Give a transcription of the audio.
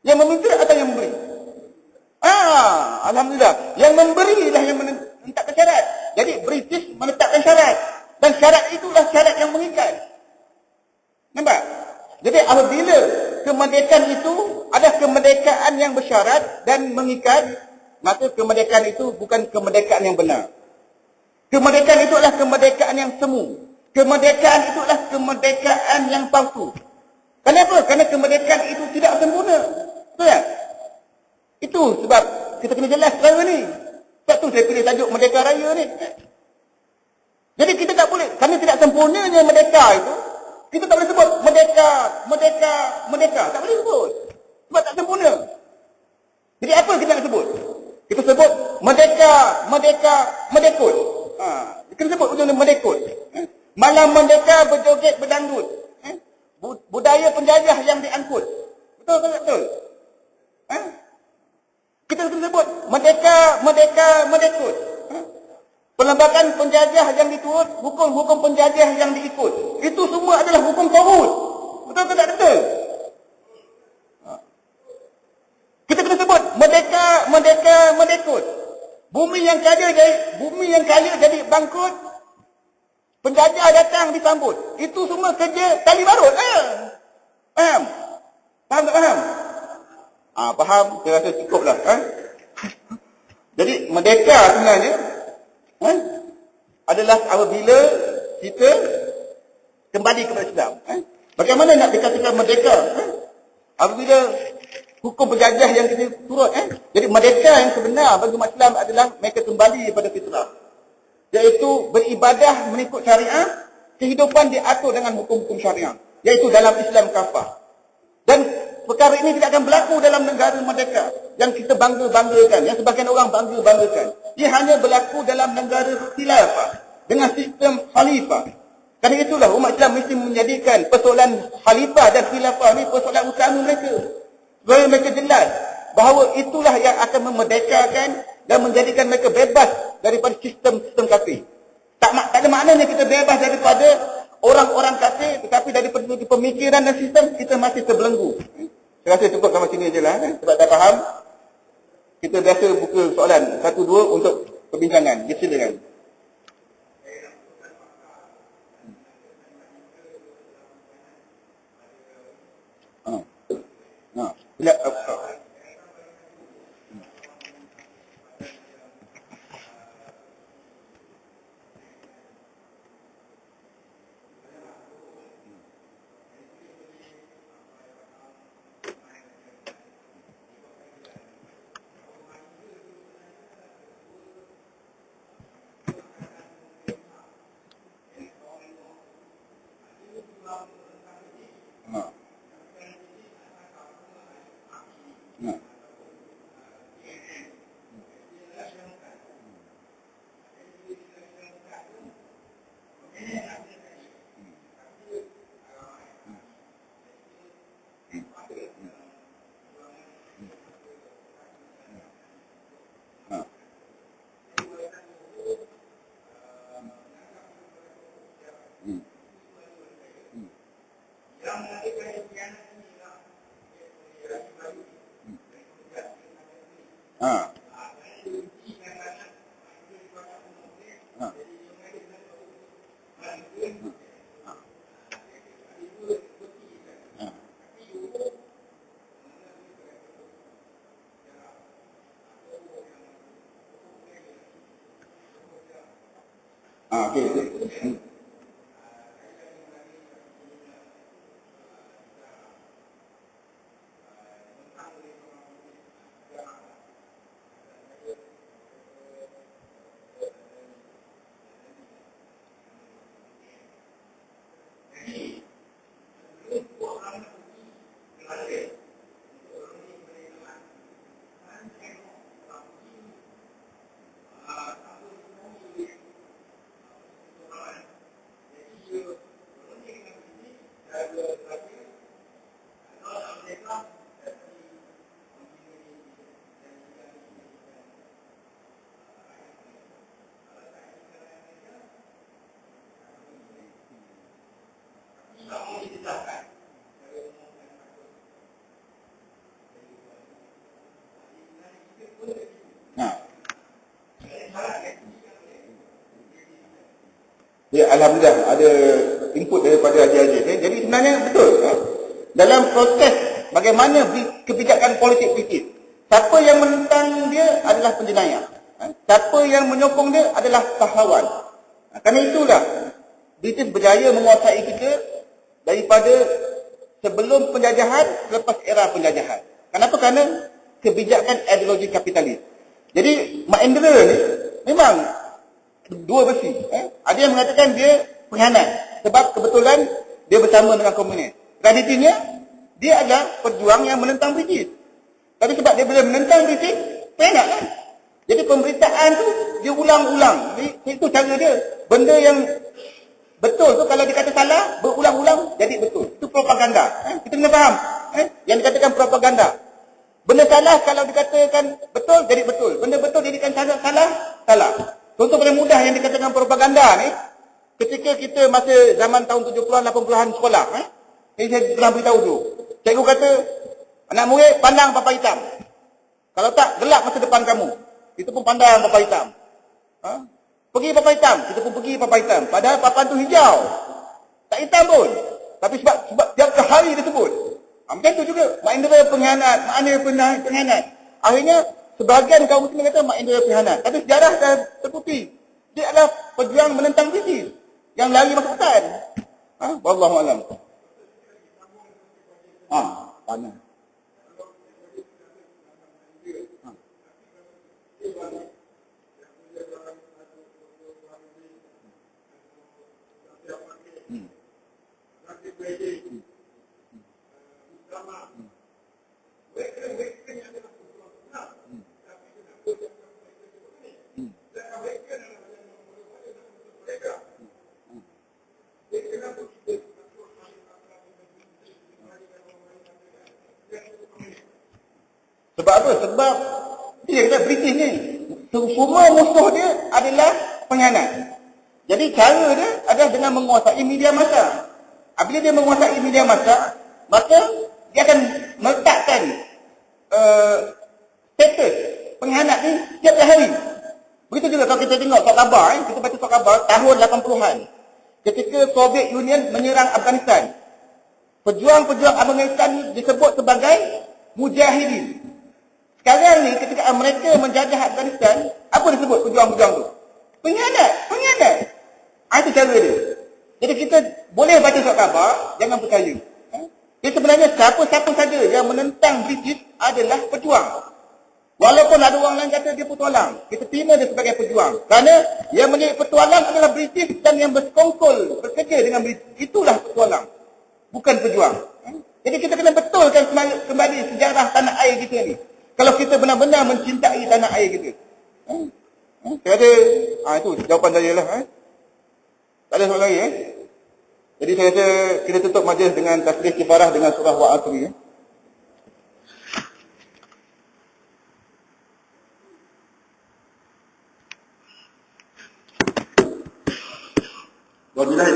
Yang meminta atau yang memberi? Alhamdulillah. Yang memberilah yang menetapkan syarat. Jadi British menetapkan syarat. Dan syarat itulah syarat yang mengikat. Nampak? Jadi apabila kemerdekaan itu adalah kemerdekaan yang bersyarat dan mengikat, maka kemerdekaan itu bukan kemerdekaan yang benar. Kemerdekaan itu adalah kemerdekaan yang semu. Kemerdekaan itu adalah kemerdekaan yang palsu. Kenapa? Kerana kemerdekaan itu tidak sempurna. Betul tak? Itu sebab kita kena jelas perkara ni. Sebab tu saya pilih tajuk Merdeka Raya ni. Jadi kita tak boleh, kerana tidak sempurnanya merdeka itu, kita tak boleh sebut merdeka, merdeka, merdeka. Tak boleh sebut. Sebab tak sempurna. Jadi apa kita nak sebut? Kita sebut merdeka, merdeka, merdekut. Kita sebut ujung merdekut. Malam merdeka berjoget berdangdut. Budaya penjajah yang diangkut. Betul tak betul? Kita sebut merdeka, merdeka, merdekut. Perlembagaan penjajah yang diturut, hukum-hukum penjajah yang diikut. Itu semua adalah hukum tauhid. Betul tak betul? Kita kena sebut merdeka, merdeka, merdekut. Bumi yang kaya jadi bangkrut. Penjajah datang disambut. Itu semua kerja tali barut. Faham? Faham tak faham? Faham? Saya rasa cukuplah. Jadi merdeka sebenarnya adalah apabila kita kembali kepada Islam. Bagaimana nak dikatakan merdeka? Apabila hukum penjajah yang kita turut. Jadi merdeka yang sebenar bagi umat Islam adalah mereka kembali pada fitrah. Iaitu beribadah mengikut syariah, kehidupan diatur dengan hukum-hukum syariah. Iaitu dalam Islam kafah. Dan perkara ini tidak akan berlaku dalam negara merdeka yang kita bangga-banggakan, yang sebagian orang bangga-banggakan. Ia hanya berlaku dalam negara khilafah dengan sistem khalifah. Kerana itulah umat Islam mesti menjadikan persoalan khalifah dan khilafah ini persoalan utama mereka. Supaya mereka jelas bahawa itulah yang akan memerdekakan dan menjadikan mereka bebas daripada sistem-sistem kafir. Tak ada maknanya kita bebas daripada orang-orang kafir, tetapi daripada pemikiran dan sistem kita masih terbelenggu. Saya rasa cukup sampai sini je lah. Sebab tak faham, kita biasa buka soalan 1-2 untuk perbincangan. Silakan. Okay. dia alhamdulillah ada input daripada adik-adik. Jadi sebenarnya betul. Dalam proses bagaimana kebijakan politik British, siapa yang menentang dia adalah penjenayah. Siapa yang menyokong dia adalah pahlawan. Kerana itulah British berjaya menguasai kita daripada sebelum penjajahan selepas era penjajahan. Kenapa? Kerana kebijakan ideologi kapitalis. Jadi Mahendra ni memang dua besi. Ada yang mengatakan dia pengkhianat sebab kebetulan dia bersama dengan komunis. Tradisinya dia adalah pejuang yang menentang British. Tapi sebab dia boleh menentang British, pengkhianat kan? Jadi pemberitaan tu dia ulang-ulang. Itu cara dia. Benda yang betul tu kalau dikata salah, berulang-ulang jadi betul. Itu propaganda. Kita kena faham. Yang dikatakan propaganda. Benda salah kalau dikatakan betul, jadi betul. Benda betul jadikan salah, salah. Contoh paling mudah yang dikatakan propaganda ni, ketika kita masa zaman tahun 70-an, 80-an sekolah. Ini saya pernah beritahu tu. Cikgu kata, anak murid pandang papan hitam. Kalau tak, gelap masa depan kamu. Kita pun pandang papan hitam. Pergi papan hitam, kita pun pergi papan hitam. Padahal papan tu hijau. Tak hitam pun. Tapi sebab tiap hari disebut. Macam tu juga. Mahendra pengkhianat, maknanya pengkhianat. Akhirnya, sebahagian kaum muslim kata Mahendra pengkhianat. Tapi sejarah dah terbukti. Dia adalah pejuang menentang British. Yang lari masuk hutan. Wallahualam. Panas. Sebab apa? Sebab dia kata British ni semua musuh dia adalah pengkhianat. Jadi cara dia adalah dengan menguasai media massa. Apabila dia menguasai media massa, maka dia akan meletakkan status pengkhianat ni setiap hari. Begitu juga kalau kita tengok surat khabar, kita baca surat khabar tahun 80-an. Ketika Soviet Union menyerang Afghanistan, pejuang-pejuang Afghanistan disebut sebagai mujahidin. Sekarang ni ketika mereka menjajah Afghanistan, apa disebut pejuang-pejuang tu? Pengkhianat. Itu cara dia. Jadi kita boleh baca surat khabar, jangan percaya. Jadi sebenarnya siapa-siapa saja yang menentang British adalah pejuang. Walaupun ada orang lain kata dia petualang, kita terima dia sebagai pejuang. Kerana yang menjadi petualang adalah British dan yang bersekongkol, bekerja dengan British. Itulah petualang, bukan pejuang. Jadi kita kena betulkan kembali sejarah tanah air kita ni. Kalau kita benar-benar mencintai tanah air kita. Saya ada, itu jawapan saya lah. Tak ada soalan lagi. Jadi saya rasa kita tutup majlis dengan tasbih kifarah dengan surah Wa'asri. Wabillahi